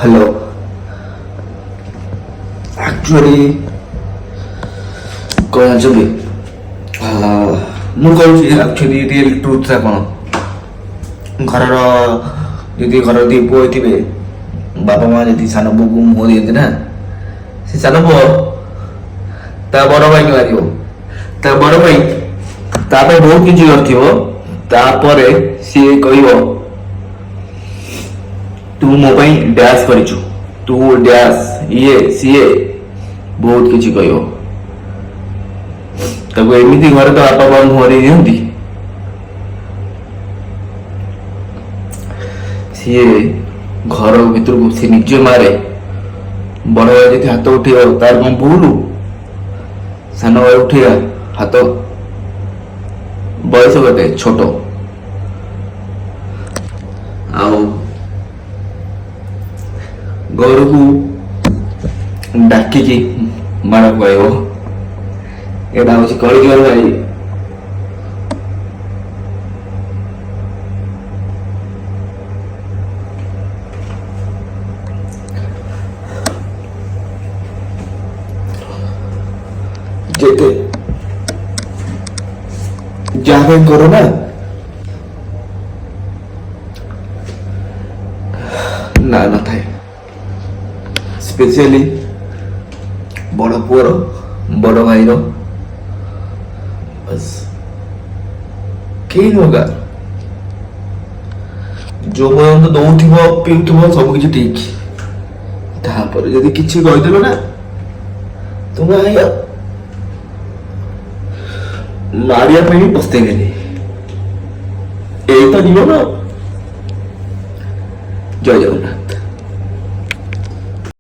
Hello. Actually କ'ଣ ଜାଣିଛନ୍ତି, ମୁଁ କହୁଛି ଆକ୍ଚୁଆଲି ରିଏଲ୍ ଟ୍ରୁଥଟା କ'ଣ। ଘରର ଯଦି ଘରର ଦୁଇ ପୁଅ ହେଇଥିବେ, ବାପା ମା' ଯଦି ସାନ ପୁଅକୁ ମୁହଁ ଦିଅନ୍ତି ନା, ସେ ସାନ ପୁଅ ତା ବଡ଼ ଭାଇକି ମାରିବ। ତା ବଡ଼ ଭାଇ ତା ପାଇଁ ବହୁତ କିଛି କରିଥିବ, ତାପରେ ସିଏ କହିବ ତୁ ମୋ ପାଇଁ ଡ୍ୟାସ୍ କରିଛୁ, ତୁ ଡ୍ୟାସ୍ ଇଏ ସିଏ ବହୁତ କିଛି କହିବ। ତାକୁ ଏମିତି ଘରେ ତ ବାପା ମା ମୁହଁରେ ଦିଅନ୍ତି, ସିଏ ଘର ଭିତରକୁ ସେ ନିଜେ ମାରେ। ବଡ଼ ଭାଇ ଯଦି ହାତ ଉଠେଇବ ତାର କ'ଣ ଭୁଲ? ସାନ ଭାଇ ଉଠେଇବା ହାତ, ବୟସ କେତେ ଛୋଟ, ଆଉ ଘରକୁ ଡାକିକି ମାଡ଼ କହିବ। ଏଇଟା ହଉଛି କଳିଯୁଗ ଭାଇ। ଯେତେ ଯାହା ପାଇଁ କର ନା, ନା ନଥାଏ। ସ୍ପେସିଆଲି ବଡ଼ ପୁଅର, ବଡ଼ ଭାଇର, ବାସ୍ କେହି ନୁହଁ। ଯୋଉ ପର୍ଯ୍ୟନ୍ତ ଦଉଥିବ ପିଉଥିବ ସବୁ କିଛି ଠିକ, ତାପରେ ଯଦି କିଛି କହିଦେଲ ନା, ତୁମେ ମାରିବା ପାଇଁ ବି ପସ୍ତେଇବେନି। ଏଇ ତ ଜୀବନ। ଜୟ ଜଗନ୍ନାଥ।